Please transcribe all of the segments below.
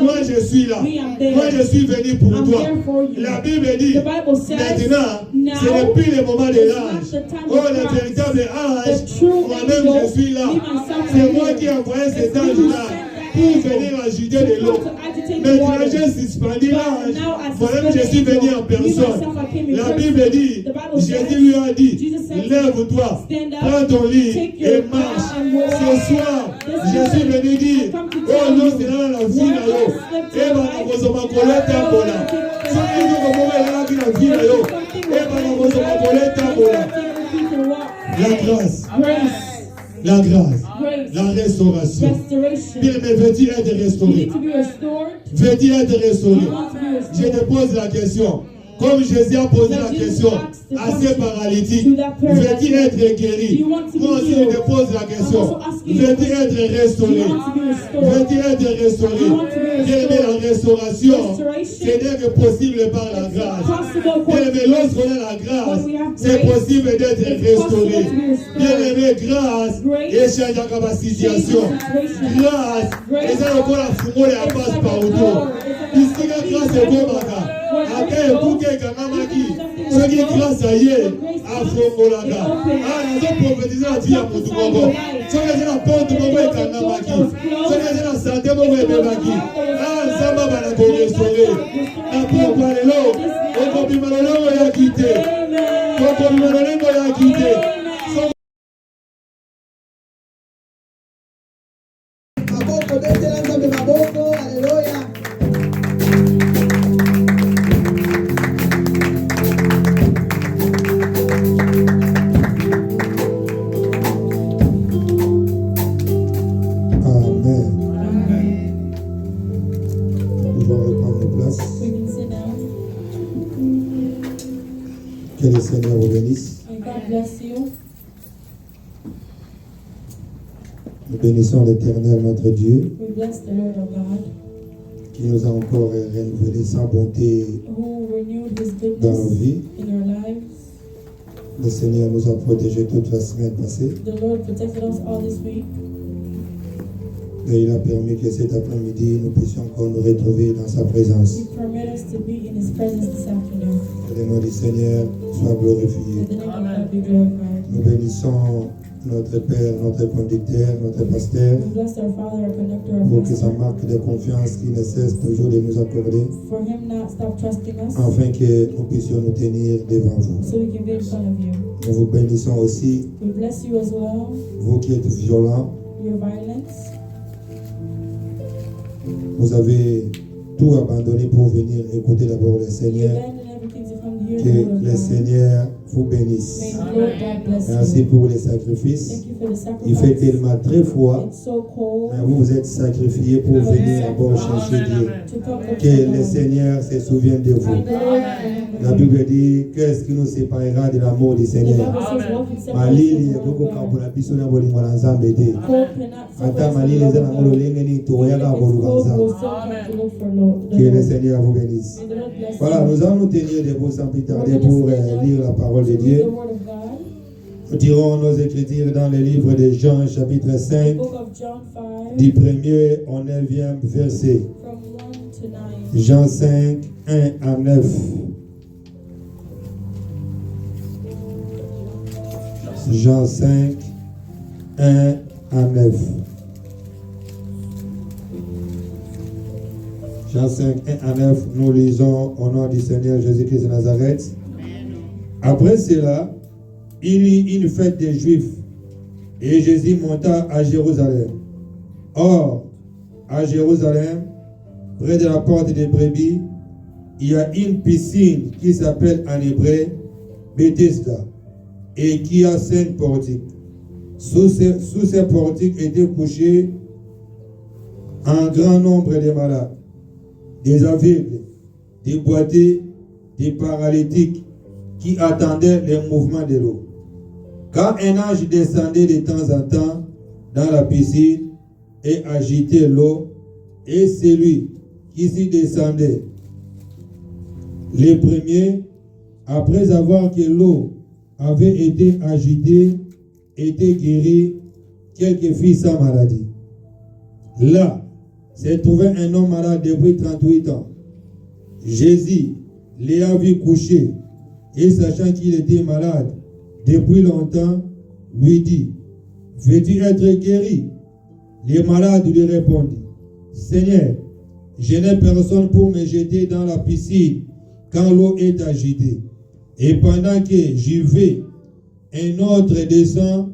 Moi je suis là. Moi je suis venu pour toi. La Bible dit maintenant, ce n'est plus le moment de l'âge. Oh, le véritable âge, moi-même je suis là. C'est moi qui ai envoyé cet âge-là pour venir agiter de l'eau. Maintenant, j'ai suspendu l'âge. Moi-même, je suis venu en personne. La Bible dit, Jésus lui a dit, lève-toi, prends ton lit et marche. Ce soir, je suis venu dire, oh non, c'est là la vie là. Et ma colette à Bola. La grâce. La grâce, la restauration. Bien, mais veux-tu être restauré? Veux-tu être restauré? Je te pose la question. Comme Jésus a posé la question à ces paralytiques, veux-tu être guéri? Moi aussi je te pose la question. Veux-tu être restauré? Veux-tu être restauré? Bien, mais la restauration, ce n'est que possible par la grâce. Bien, mais lorsqu'on a la grâce, c'est possible d'être restauré. Bien aimé, grâce et change la situation. Grâce, et ça encore la fumée et la passe par autour. Ici, la grâce est bon, après, pour que Kanamaki, ce qui grâce à Yé, à Fongolaga, nous avons prophétisé la vie à Moutoumoko. Ce qui est la porte de Mogo et Kanamaki, ce qui est la santé de Mogo et Bebaki, Zamba va la restaurer. La porte va aller là, au Kobimalolo va la quitter. Au Kobimalolo va la quitter. Alléluia. Que le Seigneur vous bénisse. Nous bénissons l'Éternel, notre Dieu, qui nous a encore renouvelé sa bonté dans nos vies. Le Seigneur nous a protégés toute la semaine passée. Et il a permis que cet après-midi, nous puissions encore nous retrouver dans sa présence. Que le nom du Seigneur soit glorifié. Nous bénissons notre Père, notre conducteur, notre pasteur, pour que sa marque de confiance qui ne cesse toujours de nous accorder, afin que nous puissions nous tenir devant vous. Nous vous bénissons aussi, vous qui êtes violents. Vous avez tout abandonné pour venir écouter d'abord le Seigneur. Que le Seigneur vous bénisse. Merci pour les sacrifices. Il fait tellement très froid, mais vous vous êtes sacrifiés pour venir d'abord chercher Dieu. Que le Seigneur se souvienne de vous. La Bible dit, qu'est-ce qui nous séparera de l'amour du Seigneur? Que le Seigneur vous bénisse. Voilà, nous allons nous tenir debout sans plus tarder pour lire la parole de Dieu. Nous tirons nos écritures dans le livre de Jean, chapitre 5, du 1er au 9e verset. Jean 5, 1 à 9. Jean 5, 1 à 9. Jean 5, 1 à 9, nous lisons au nom du Seigneur Jésus-Christ de Nazareth. Après cela, il y eut une fête des Juifs et Jésus monta à Jérusalem. Or, à Jérusalem, près de la porte des brebis, il y a une piscine qui s'appelle en hébreu Bethesda et qui a 5 portiques. Sous ces portiques étaient couchés un grand nombre de malades, des aveugles, des boiteux, des paralytiques qui attendaient le mouvement de l'eau. Quand un ange descendait de temps en temps dans la piscine et agitait l'eau, et celui qui s'y descendait, les premiers, après avoir que l'eau avait été agitée, était guéri, quelques filles sans maladie. là, s'est trouvé un homme malade depuis 38 ans. Jésus l'a vu couché et sachant qu'il était malade depuis longtemps, lui dit, veux-tu être guéri? Le malade lui répondit, Seigneur, je n'ai personne pour me jeter dans la piscine quand l'eau est agitée. Et pendant que j'y vais, un autre descend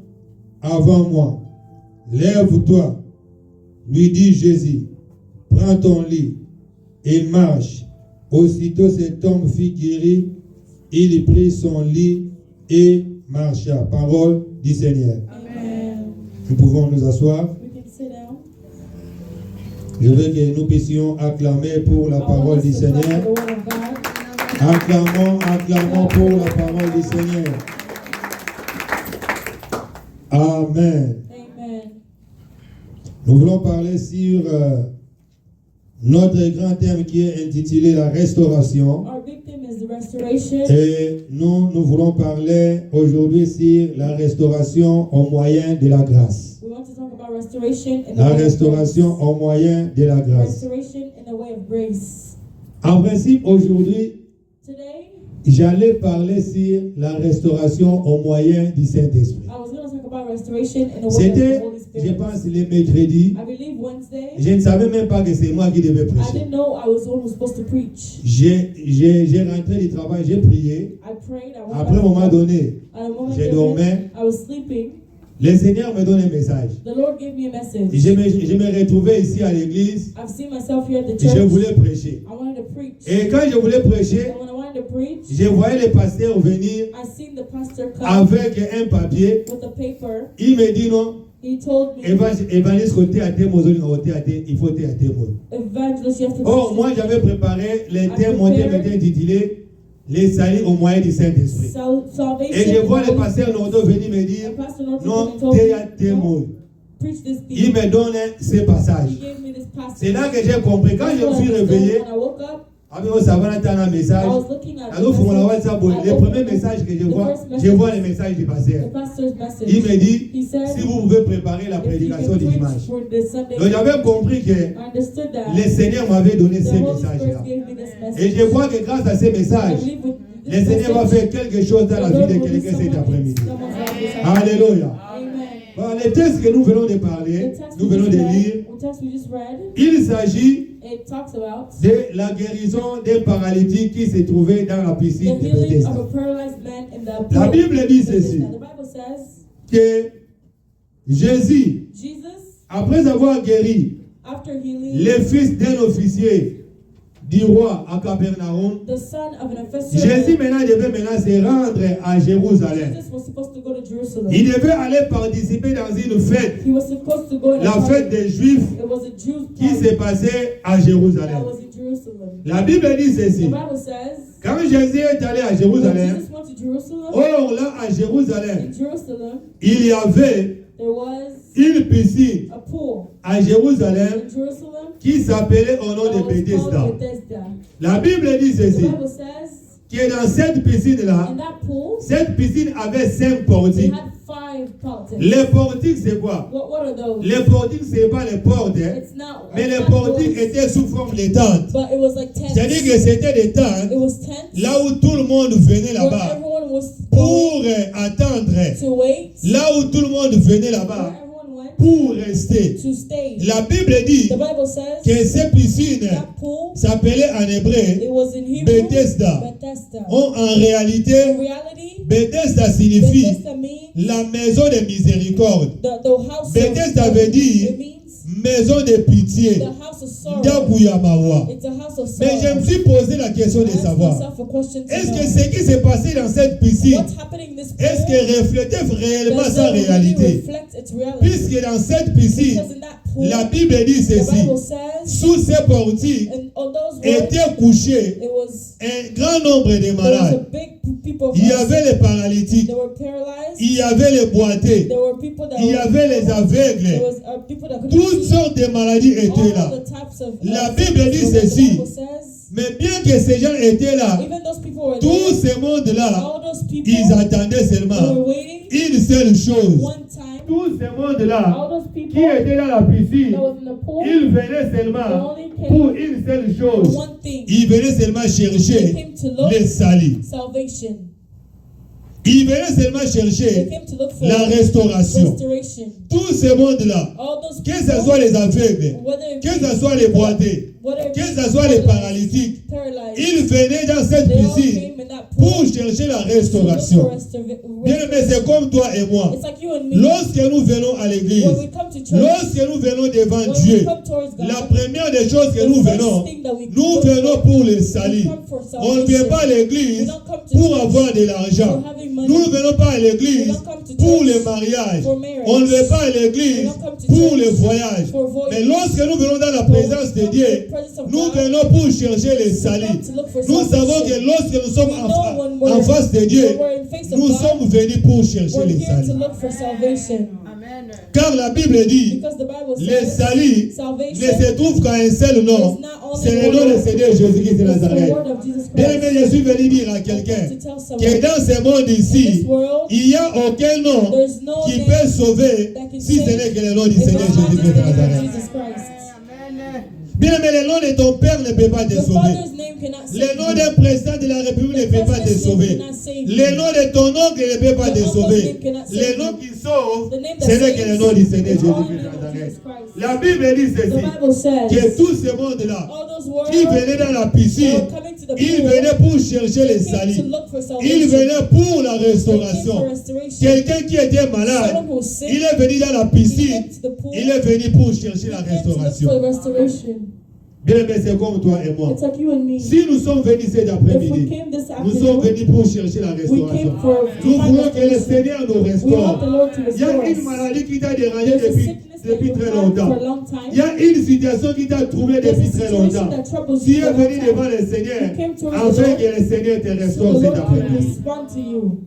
avant moi. Lève-toi, lui dit Jésus, prends ton lit et marche. Aussitôt cet homme fut guéri, il prit son lit et marcha. Parole du Seigneur. Amen. Nous pouvons nous asseoir. We can sit down. Je veux que nous puissions acclamer pour la parole du Seigneur. The word of God. Acclamons pour la parole du Seigneur. Amen. Amen. Nous voulons parler sur notre grand thème qui est intitulé la restauration. Our big theme is the restoration. Et nous voulons parler aujourd'hui sur la restauration au moyen de la grâce. We want to talk about restoration in the La way of restauration grace. au moyen de la grâce. Restoration in the way of grace. En principe, aujourd'hui, Today, j'allais parler sur la restauration au moyen du Saint-Esprit. I was going to talk about restoration in the way of C'était, the Holy je Spirit. pense, le mercredi. I believe Wednesday. Je ne savais même pas que c'est moi qui devais I prêcher. didn't know I was the one who was supposed to preach. J'ai rentré du travail, j'ai prié. I prayed. I went Après, à un moment back. donné, At a moment j'ai given, dormi. I was sleeping. Le Seigneur me donne un message. The Lord gave me a message. Je me retrouvais ici à l'église I've seen myself here at the et je church. voulais prêcher. I wanted to preach. Et quand je voulais prêcher, And when I wanted to preach, je voyais le pasteur venir I seen the pastor come avec un papier. with a paper. Il me dit non, He told me, évangéliste côté à thème, il faut thème. Evangelist, you have to Or, preach moi j'avais préparé les thèmes, mon thème était intitulé Les salis au moyen du Saint-Esprit. salvation. Et je vois in the le Holy pasteur Spirit. Nordo venir me dire And Pastor Norton non, came and told me, thème. "Don't preach this Il thing." me donne ces passages. He gave me this passage. C'est là que j'ai compris. Quand je me suis réveillé, When I woke up, avec un savant, un message. I was looking at Alors, the faut mon message. WhatsApp. I Le opened premier message que je vois le message du the pasteur. pastor's message. Il me dit, He said, si vous pouvez préparer la if you prédication can du preach dimanche. for the Sunday, Donc, j'avais compris que I understood that le Seigneur m'avait donné the ces Holy Spirit messages-là. gave me this message. Et je crois que grâce à ces I messages, believe with le this Seigneur va message, faire quelque chose dans la the vie Lord de will do quelqu'un cet someone in après-midi. someone's life this afternoon. Alléluia. Amen. Bon, le texte que nous venons de parler, The text nous we venons just de read, lire, the text we just read, il s'agit it talks about de la guérison d'un paralytique qui se trouvait dans la the piscine de healing Bethesda. of a paralyzed man in the La pool. Bible dit ceci, The Bible says que Jésus, Jesus, après avoir guéri after healing le fils d'un officier du roi à Capernaum, the son of an officer, Jésus maintenant devait se rendre à Jérusalem. Jesus was supposed to go to Jerusalem. Il devait aller participer dans une fête, He was supposed to go in a la party. fête des Juifs It was a Jews qui party s'est passée à that Jérusalem. was in Jerusalem. La Bible dit The ceci, Bible says quand Jésus est allé à when Jérusalem, Jesus went to Jerusalem, or là à Jérusalem, in Jerusalem, il y avait there was une piscine a pool à Jérusalem in Jerusalem qui s'appelait au nom that de was Bethesda. called Bethesda. La Bible dit The ceci, Bible says que dans cette piscine-là, in that pool cette piscine avait 5 they portiques. had 5 fountains. Les portiques, c'est quoi? What are those? Les portiques, c'est pas les portes, hein, It's not. mais it's les not portiques doors, étaient sous forme de tentes. but it was like tents. C'est-à-dire que c'était des It tentes was tents là où tout le monde venait where là-bas everyone was pour going attendre. to wait. Là où tout le monde venait Where là-bas everyone went pour rester. to stay. La Bible dit The Bible says que ces piscines that pool, s'appelaient en hébreu it was in Hebrew Bethesda. Bethesda. En réalité, In reality, Bethesda signifie Bethesda means la maison de miséricorde. the house Bethesda of veut dire it means maison de pitié. the house of sorrow. Ndakuyamawa. It's a house of Mais je sorrow. me suis posé la question de I asked savoir, myself a question to est-ce know, que ce qui s'est passé dans cette piscine, what's happening in this pool est-ce que reflétait réellement does sa it really réalité? reflect its reality? Puisque dans cette piscine, Because in that pool, la Bible dit the ceci, Bible says, sous ces portiques and on those words, étaient couchés it was un grand nombre de there was a malades. big people. Il y avait les paralytiques, They were paralyzed. il y avait les boités, There were people that il y were avait les there aveugles. was people that couldn't Toutes see. sortes de maladies étaient là. All the types of La sickness Bible dit were there. ceci. The Bible says, Mais bien que ces gens étaient là, even those people were tout there, ce monde-là, all those people ils attendaient who seulement were waiting une seule chose, one time tout ce monde-là all those people qui était dans la piscine, that was in the pool, ils venaient seulement pour une seule chose. for one thing. Ils venaient seulement They chercher came to look les salis. salvation. Ils venaient seulement They chercher came to look for la restauration. restoration. Tout ce monde-là, All those que people, ce soit les aveugles, whether que ce soit les boités, whether que ce soit les paralytiques, paralyzed, ils venaient dans cette they all piscine came in that pool pour chercher la to look restauration. for Bien aimé, c'est comme toi et moi. It's like you and me. Lorsque nous venons à l'église, When we come to church, lorsque nous venons devant when Dieu, we come towards God, la première des choses que the nous first venons, thing that we nous look venons for, pour le we salut. come for On ne vient salvation. pas à We l'église don't come to pour church avoir de l'argent. for having money. Nous ne venons pas à We l'église don't come to pour church le mariage. for marriage. On ne vient pas à l'église We don't come to pour church le voyage. for voyage. Mais lorsque nous venons dans la But présence de we come to Dieu, the presence of nous God. venons pour chercher le salut. come to look for Nous savons salvation. que lorsque nous sommes We know when en we're- face de Dieu, when we're in face of nous God, sommes venus pour chercher We're le here to salut. look for salvation. Car la Bible dit, Because the Bible le says salut salvation ne se trouve qu'à un seul nom. is not only C'est le one nom word, du Seigneur Jésus-Christ de it's the Nazareth. word of Jesus Bien Christ. aimé, je suis venu dire à I quelqu'un come to tell que someone, dans ce monde in ici, this world, il n'y a aucun nom there's no qui name peut sauver that can si ce save n'est que le nom du if Seigneur it's not Jésus-Christ just de the name of Nazareth. Jesus Christ. Bien aimé, le nom de ton père ne peut pas te Your sauver. father's name cannot Le save nom you. d'un président de la République ne peut pas te President's name sauver. cannot save Le you. nom de ton oncle ne peut pas te Your uncle's sauver. name cannot save Le you. nom qui sauve, The name that ce n'est que le saves nom du Seigneur is Jésus-Christ only de the name of Nazareth. Jesus Christ. La Bible dit The ceci, Bible says que tout ce monde-là all those words qui venaient dans la piscine, were coming to the ils pool, venaient pour chercher le came to salut. look for Ils salvation. venaient pour la They came restauration. for restoration. Quelqu'un qui était malade, Someone who was sick, il est venu dans la he piscine, came to the pool, il est venu pour chercher he la came to look restauration. for restoration. Bien aimé, c'est comme toi et moi. It's like you and me. Si nous sommes venus cet If we après-midi, came this nous sommes afternoon, venus pour chercher la we restauration. came for Nous to find voulons que le restoration. Seigneur nous We want the restaure. Lord to Il y a restore une us. maladie qui t'a dérangé There's a depuis sickness that très you had longtemps. for a long time. Il y a une situation qui t'a trouvé There's a depuis très situation longtemps. that troubles Tu you es for a venu long devant time. le Seigneur You came towards the afin Lord, que le Seigneur te so the restaure Lord cet can après-midi. respond to you.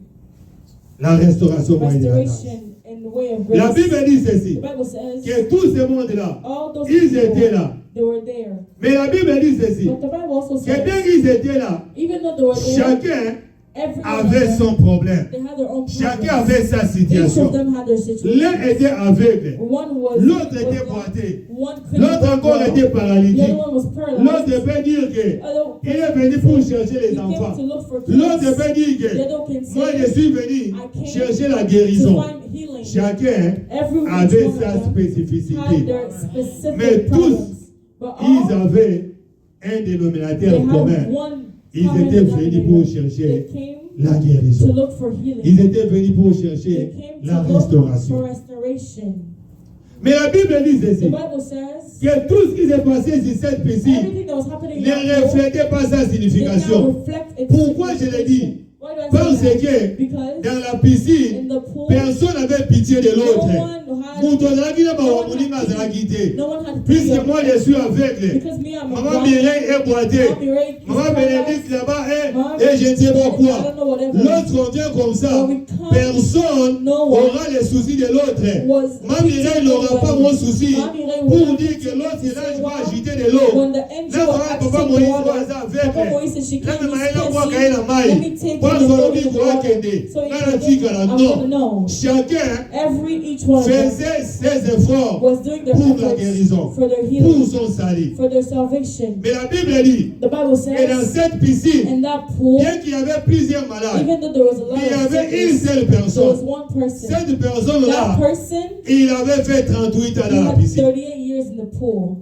La restauration moyenne. Restoration in the way of La grace. Bible dit ceci, The Bible says que tout ce monde-là, all those ils people, étaient là. they were there. Mais la Bible dit ceci, But the Bible also que says dès qu'ils étaient là, even though they were there, chacun every one avait of son them, problème. they had their own Chacun problems. avait sa Each situation. of them had their situation. L'un était aveugle, One was l'autre was était blind, boité, one couldn't l'autre walk encore well. était The other paralytique. one was paralyzed. L'autre peut dire que Other il est venu pour chercher les he came enfants. to look for kids. L'autre peut dire The que other can moi say, je suis venu I came chercher la to guérison. find healing. Chacun Every avait one sa of them had spécificité. their specific Mais tous, problems. But Ils all, avaient un they dénominateur had commun. one Ils common étaient venus pour denominator. They chercher came la to guérison. look for healing. Ils étaient venus pour They chercher came la to look for restauration. restoration. Mais la Bible dit The ceci, Bible says que tout ce qui s'est passé sur cette piscine everything that was happening in ne that world reflétait pas sa did not signification. reflect its Pourquoi je l'ai dit? signification. Why do I Parce say that? que Because dans la piscine, in the pool, personne n'avait pitié de no l'autre. one had Moto azalaki na bawamuninga azalaki te. no one had Puisque pity moi on je me. suis aveugle. Because me, I'm a Maman blind. Mireille est boitée. Mama Mireille is Maman paralyzed. Bénédicte là-bas Mom, est, et je ne sais pas I quoi. don't know whatever. Lorsqu'on vient comme ça, When we come, personne no one aura les soucis de l'autre. was Maman Mireille n'aura pas mon souci Mama Mireille will pour not dire que say, l'autre l'ange va well, agiter de l'eau. when the angel Là, was Papa acting Moïse the va water, aza Papa aveugle. Moïse said she Là, can't mais maïla use kwa Pepsi. kaye na mai. Let me take Kwa you zolo to bi the kwa water. kende. So Là, na you tika la I'm gonna non. know. Chacun Each one of them faisait ses efforts was doing their pour la efforts guérison, for their pour healing, son salut. for their salvation. Mais la Bible dit The Bible que dans says cette piscine, in that pool, bien qu'il y avait plusieurs malades, even though there was a lot mais il y of avait une sickness, seule there was personne. one person. Cette personne-là, That person, il avait fait 38 ans he dans la had piscine. 38 years in the pool.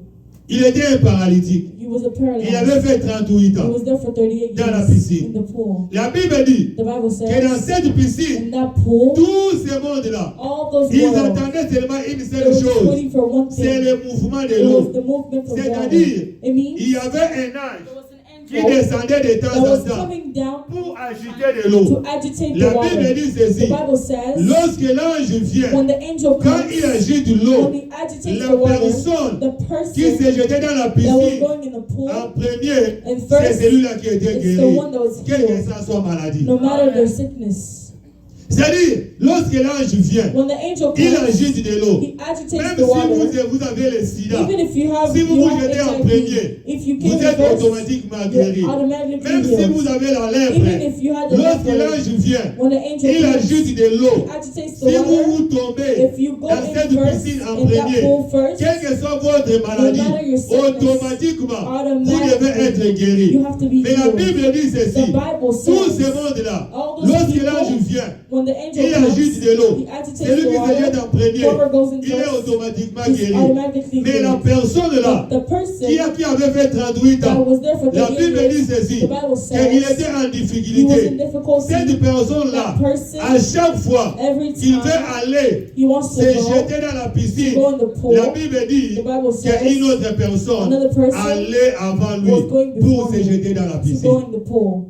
Il était un paralytique. He was a Il paralyzed. avait fait 38 He ans. was there for 38 Dans la years piscine. in the pool. La Bible dit The Bible que dans says cette piscine, in that pool, tout ce monde-là, all those ils worlds, attendaient seulement une they seule were chose, waiting for one c'est thing. le mouvement de It was l'eau. the movement of water. C'est-à-dire, It means il y avait un ange there was an qui angel descendait de temps that en was temps coming down pour agiter de l'eau. to agitate La the water. Bible dit The ceci, Bible says lorsque l'ange vient, when the angel quand comes, il agite de when l'eau, he agitates la the water, personne the qui person s'est jeté dans la that was piscine going in the pool, en premier, and c'est first, celui-là qui était it's the guéri, one that was quelle que healed, soit sa maladie. no matter their sickness. C'est-à-dire, lorsque l'ange vient, When the angel il comes, agite de l'eau. he agitates Même the si water. vous avez le sida, Even if you have, si vous you vous have jetez en HIV, premier, if you vous came êtes first, automatiquement guéri. you're automatically Même si healed. vous avez la Even lèpre, if you had the lorsque leper, l'ange vient, when the angel il comes, agite de l'eau. he agitates the Si vous water. vous tombez If you go dans in cette first, piscine en in that premier, pool first, quelle que soit votre maladie, matter your sickness, automatiquement, vous automatically, devez être guéri. you have to be Mais la healed. Bible dit The ceci, Bible tout ce says, monde-là, all those lorsque people, l'ange vient, when the angel il comes, agite de l'eau. he agitates Celui the qui se jette water, en premier, whoever goes in il est first, automatiquement is guéri. automatically Mais la healed. personne là, The person qui avait fait 38 that ans, was there for la 38 Bible dit years, ceci, the Bible qu'il says, était en he was in difficulté. difficulty. Cette personne-là, That person, à chaque fois every qu'il time veut aller he wants se to go, jeter dans la piscine, go in the pool, la Bible dit the Bible says, qu'une autre personne another person allait avant lui was going pour before se him jeter dans la to go piscine. in the pool.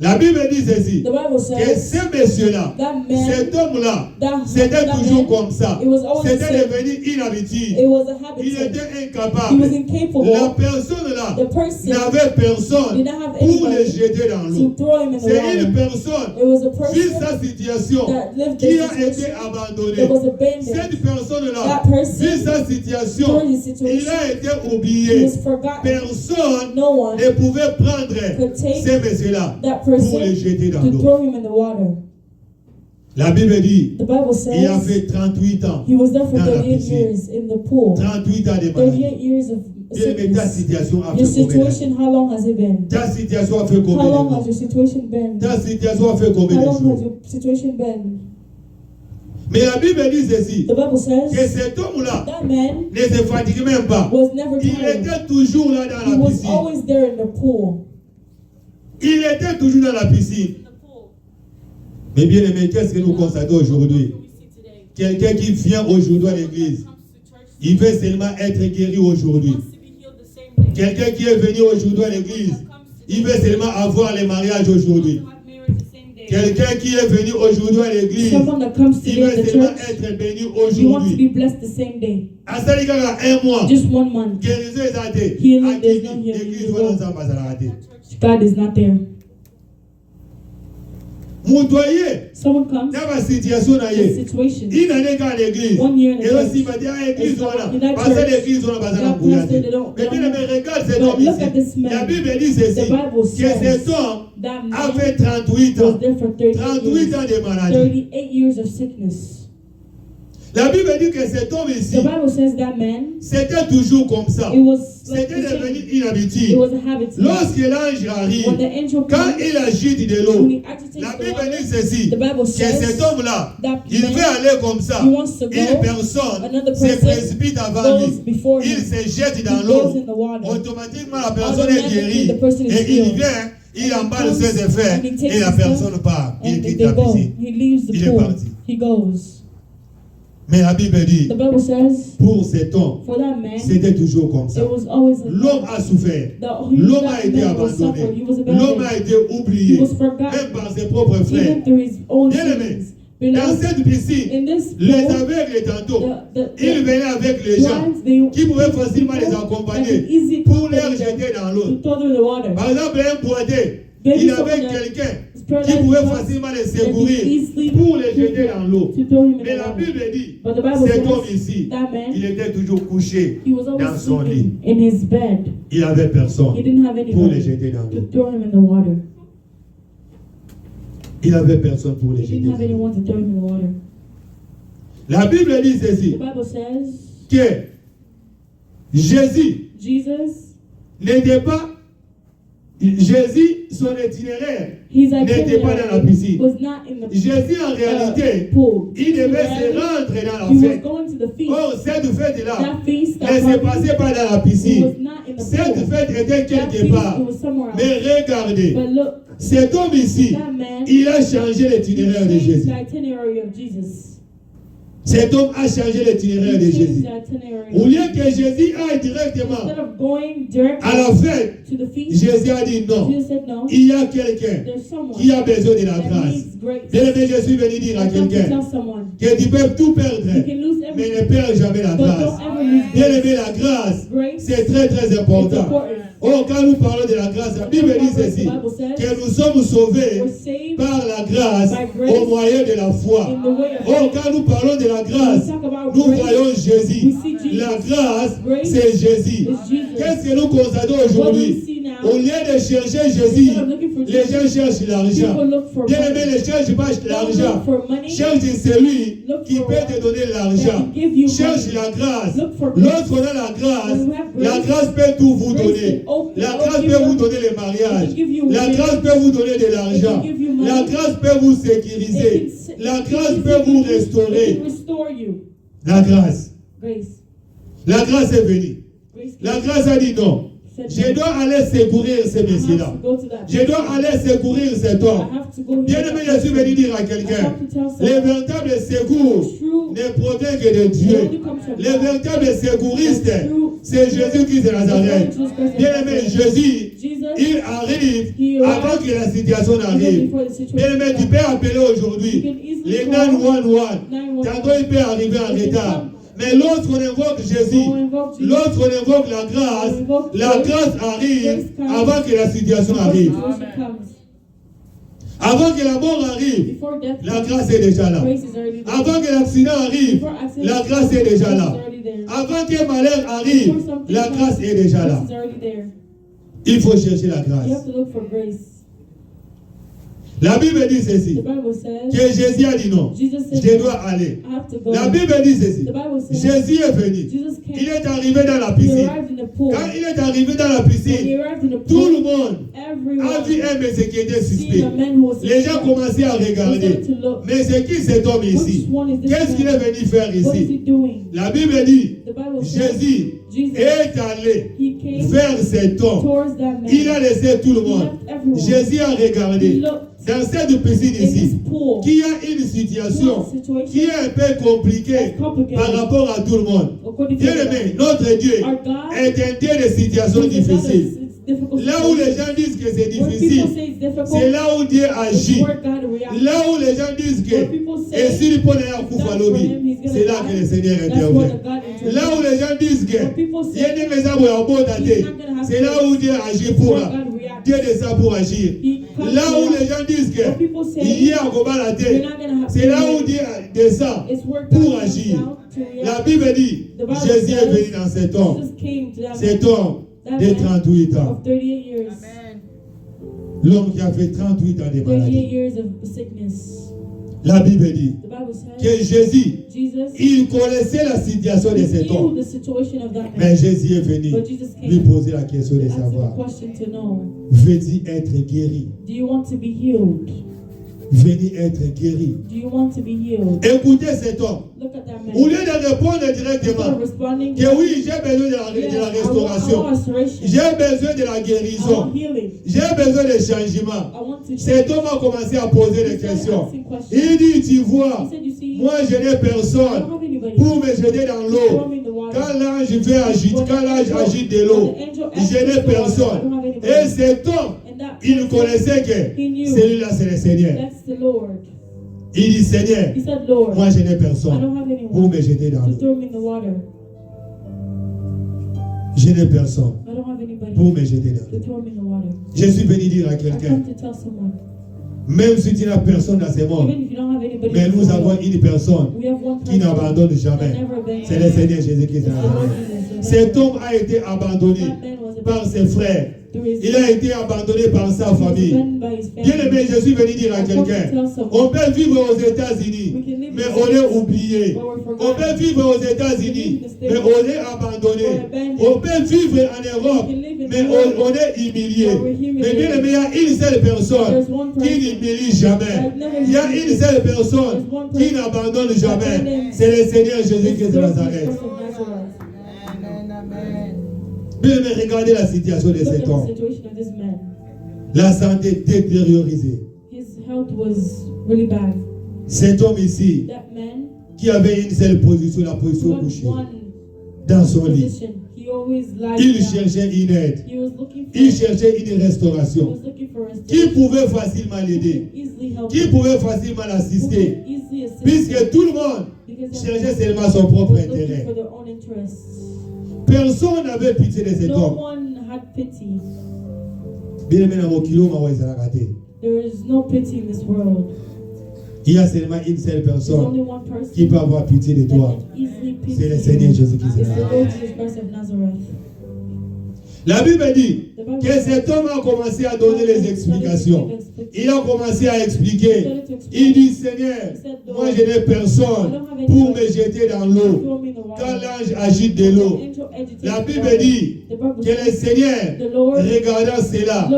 La Bible dit ceci, The Bible que says, ce monsieur-là, that man, cet homme-là, that c'était toujours man, comme ça. it was always the C'était same. devenu une habitude. It was a Il habit. était He incapable. was incapable. La personne-là The person n'avait personne did not have pour le anybody jeter dans to l'eau. throw him in the C'est une water. personne, It was a vu person sa situation, that lived qui this a été situation abandonné. that was abandoned. Cette personne-là, That person, vu sa situation, during his il situation, a été he oublié. was forgotten. Personne No one ne pouvait prendre could take ce monsieur-là that pour le person jeter dans to l'eau. throw him in the water. La Bible dit, The Bible il a says fait 38 ans. he was there for dans la 38 piscine. years in the pool. 38 ans de 38 maladie. years of Bien, mais ta sickness. situation a Your fait combien d'années? situation, how long has it been? Ta situation a fait How combien long has d'années? your situation been? Ta situation a fait combien How de long has jours? your situation been? Mais la Bible dit ceci, The Bible que says cet homme-là that man ne se fatigue même pas. was never Il tired. était toujours là dans He la was piscine. always there in the pool. Il était toujours dans la piscine. Mais bien aimé, qu'est-ce que nous constatons aujourd'hui? Quelqu'un qui vient aujourd'hui à l'église, il veut seulement être guéri aujourd'hui. Quelqu'un qui est venu aujourd'hui à l'église, il veut seulement avoir le mariage aujourd'hui. Quelqu'un qui est venu aujourd'hui à l'église, Someone that comes il today veut in the seulement church, être béni he wants to aujourd'hui. be blessed the same day. À ça, il y a un mois, Just 1 month. guérison est ratée. Healing, À there's qui no healing. l'église va ensemble à la rater. God is not there. Moutoyer, Someone comes, dans ma situation, a situation. il n'en est qu'à l'église. 1 year in Et the aussi, il church. m'a dit, ah, l'église, It's on a. in that Parce que church. l'église, on a besoin That de bouillir. pastor, they don't- Mais bien, mais regarde cet But homme look at this ici. man. La Bible dit ceci, The Bible que says cet homme that a man fait 38 was ans. there for 38 38 years. ans de maladie. 38 years of sickness. La Bible dit que cet homme ici, The Bible says that man, c'était toujours comme ça. it was like C'était the devenu same. une It habitude. was a habit. Lorsque l'ange arrive, When the angel quand comes, il agite de when l'eau, he agitates la the Bible water, dit ceci, the Bible que says cet homme-là, that il man, veut aller comme ça. he wants to go, Une personne another se person précipite avant goes lui. before Il him. se jette He dans goes l'eau. in the water. Automatiquement, la personne est Automatically, guérie. the person is Et il healed. vient, il And he emballe comes, ses effets and he takes et la his personne stuff, part. Il and quitte they la go. piscine. He leaves the Il est pool. parti. He goes. Mais la Bible dit, The Bible says, pour cet homme, for that man, c'était toujours comme ça. it was always like L'homme a souffert. L'homme a that été man was abandonné. suffered. He was L'homme abandoned. a été He oublié. was forgotten. Même par ses propres frères. Even through his own Bien-aimé, sins. dans Beloved, cette piscine, in this les pool, aveugles tantôt, the ils venaient avec les gens blind, they qui pouvaient facilement les that accompagner could easily pour les accompany them jeter dans to l'eau. throw them in the water. Par exemple, un boité, Maybe il avait someone that quelqu'un is qui paralyzed pouvait because facilement les they could secourir easily pour les jeter dans l'eau. to throw him in Mais the la water. Bible dit, But the Bible cet homme says ici, that man, il était toujours couché he was dans always son lit. sleeping in his bed. Il n'avait personne He didn't have pour les anybody jeter dans to l'eau. throw him in the water. Il n'avait personne pour les He jeter didn't have dans l'eau. anyone to throw him in the water. La Bible dit The ceci, Bible says que Jésus Jesus, n'était pas, Jésus, son itinéraire his n'était pas dans la itinerary piscine. was not in the Jésus, en réalité, pool. il devait se He rendre dans was la fête. going to the feast. Or, cette fête-là That feast, ne that se party, passait pas dans la it was piscine. not in the Cette pool. fête était That quelque feast, part. it was somewhere else. Mais regardez, But look, cet homme ici, that man, il a changé he l'itinéraire de changed Jésus. the itinerary of Jesus. Cet homme a changé l'itinéraire de He changed Jésus. the itinerary. Au lieu que Jésus aille directement Instead of going directly à la fête, to the feast, Jésus a dit non. Jesus said no. Il y a quelqu'un There's someone qui a besoin de la that grâce. needs grace. Bien-aimé, je suis venu dire à I come to quelqu'un tell someone que tu peux tout perdre, you can lose mais everything, ne perds jamais la but grâce. don't ever lose grace. Bien-aimé, la grâce, Grace c'est très très is important. important. Oh, quand nous parlons de la grâce, la Bible dit ceci, que nous sommes sauvés We're saved par la grâce by grace au moyen de la foi. in the way of Oh, quand nous parlons de la grâce, we talk about nous grace. voyons Jésus. We see Jesus. La grâce, Grace c'est Jésus. is Jesus. Qu'est-ce que nous constatons What do we aujourd'hui? see now? Au lieu de chercher Jésus, Instead of looking for les gens Jesus, cherchent l'argent. people look for Bien money. aimé, ne cherche pas Don't l'argent. look for money. Cherche celui Look qui for peut te donner l'argent. that can give you Cherche money. la grâce. Look for grace. Lorsqu'on a la grâce, When you have la grace, grâce peut tout vous grace donner. can open- La open grâce you peut vous up. donner les mariages. It can give you La marriage. grâce peut vous donner de l'argent. It can give you money. La grâce peut vous sécuriser. La grâce peut vous restaurer. It can restore you. La grâce. Grace. La grâce est venue. Grace La grâce a dit non. Je dois aller secourir ces messieurs-là. Je dois aller secourir cet homme. Bien-aimé, je suis venu dire à quelqu'un, les véritables secours ne proviennent que de Dieu. Les véritables secouristes, c'est Jésus-Christ de Nazareth. Bien-aimé, Jésus, il arrive avant que la situation n'arrive. Bien-aimé, tu peux appeler aujourd'hui les 911. Tantôt, il peut arriver en retard. Mais lorsqu'on invoque Jésus, lorsqu'on invoque la grâce arrive avant que la situation arrive. Avant que la mort arrive, la grâce est déjà là. Avant que l'accident arrive, la grâce est déjà là. Avant que malheur arrive, la grâce est déjà là. Il faut chercher la grâce. La Bible dit ceci, que Jésus a dit non, je dois aller. La Bible dit ceci, Jésus est venu, il est arrivé dans la piscine. Quand il est arrivé dans la piscine, tout le monde a vu un monsieur qui était suspect. Les gens commençaient à regarder. Mais c'est qui cet homme ici? Qu'est-ce qu'il est venu faire ici? La Bible dit, Jésus est allé vers cet homme. Il a laissé tout le monde. Jésus a regardé. Dans cette piscine ici, qui a une situation qui est un peu compliquée par rapport à tout le monde. Bien aimé, notre Dieu est un Dieu de situations difficiles. Là où les gens disent que c'est difficile, c'est là où Dieu agit. Là où les gens disent que et s'il peut c'est là que le Seigneur intervient. Là où les gens disent que c'est là où Dieu agit pour Dieu descend pour agir. Là où les gens disent que il y a la tête, c'est là où Dieu descend pour agir. La Bible dit, Jésus est venu dans cet homme de 38 ans. L'homme qui a fait 38 ans de maladie. La Bible dit que Jésus, il connaissait la situation de cet homme. Mais Jésus est venu lui poser la question de savoir, veux-tu être guéri? Venez être guéri. Écoutez cet homme. Au lieu de répondre directement que oui, j'ai besoin de la restauration, j'ai besoin de la guérison, j'ai besoin de changement. Cet homme a commencé à poser des questions. Il dit, tu vois, moi je n'ai personne pour me jeter dans l'eau. Quand l'ange vient agiter, quand l'ange agite de l'eau, je n'ai personne. Et cet homme, il connaissait que celui-là c'est le Seigneur. Il dit, Seigneur, moi je n'ai personne pour me jeter dans l'eau. Je n'ai personne pour me jeter dans l'eau. Je suis venu dire à quelqu'un, même si tu n'as personne dans ce monde, mais nous avons une personne qui n'abandonne jamais. C'est le Seigneur Jésus-Christ. Cet homme a été abandonné par ses frères. Il a été abandonné par sa famille. Bien aimé, je suis venu dire à quelqu'un, on peut vivre aux États-Unis, mais on est oublié. On peut vivre aux États-Unis, mais on est abandonné. On peut vivre en Europe, mais on est humilié. Mais bien aimé, il y a une seule personne qui n'humilie jamais. Il y a une seule personne qui n'abandonne jamais. C'est le Seigneur Jésus-Christ de Nazareth. Bien aimé, regardez la situation de cet homme. La santé détériorisée. Cet homme ici, qui avait une seule position, la position couchée, dans son lit. Il cherchait une aide. Il cherchait une restauration. Qui pouvait facilement l'aider? Qui pouvait facilement l'assister? Puisque tout le monde cherchait seulement son propre intérêt. Personne n'avait pitié de cet homme. There is no pity in this world. Il y a seulement une seule personne qui peut avoir pitié de toi. C'est le Seigneur Jésus-Christ de Nazareth. La Bible dit que cet homme a commencé à donner les explications. Il a commencé à expliquer. Il dit, Seigneur, moi je n'ai personne pour me jeter dans l'eau. Quand l'ange agite de l'eau, la Bible dit que le Seigneur, regardant cela,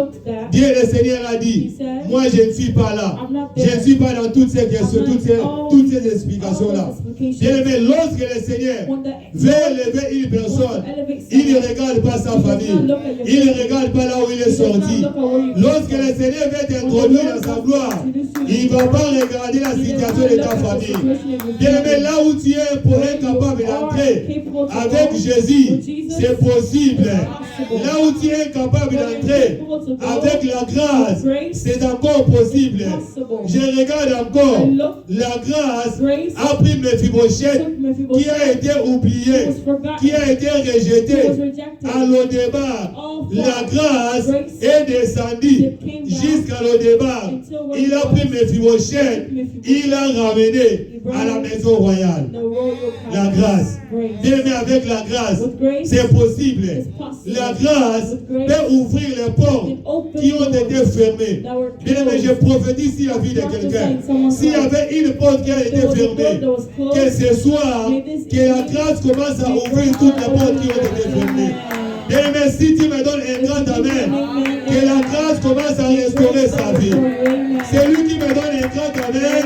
Dieu le Seigneur a dit, moi je ne suis pas là. Je ne suis pas dans toutes ces questions, toutes ces explications-là. Bien aimé, lorsque le Seigneur veut élever une personne, il ne regarde pas sa famille. Il ne regarde pas là où il est sorti. Lorsque le Seigneur veut t'introduire dans sa gloire, il ne va pas regarder la situation de ta famille. Bien aimé, là où tu es pour être capable d'entrer avec Jésus, c'est possible. Là où tu es capable d'entrer avec la grâce, c'est encore possible. Je regarde encore la grâce a pris Mephibosheth qui a été oublié, qui a été rejeté à l'Odébar. La grâce est descendue jusqu'à l'Odébar. Il a pris Mephibosheth, il l'a ramené à la maison royale. La grâce. Bien aimé, avec la grâce, c'est possible. La grâce peut ouvrir les portes qui ont été fermées. Bien aimé, je prophétise sur la vie de quelqu'un. S'il y avait une porte qui a été fermée, que ce soir, que la grâce commence à ouvrir toutes les portes qui ont été fermées. Bien aimé, si tu me donnes un grand amen, que la grâce commence à restaurer sa vie. C'est lui qui me donne un grand amen.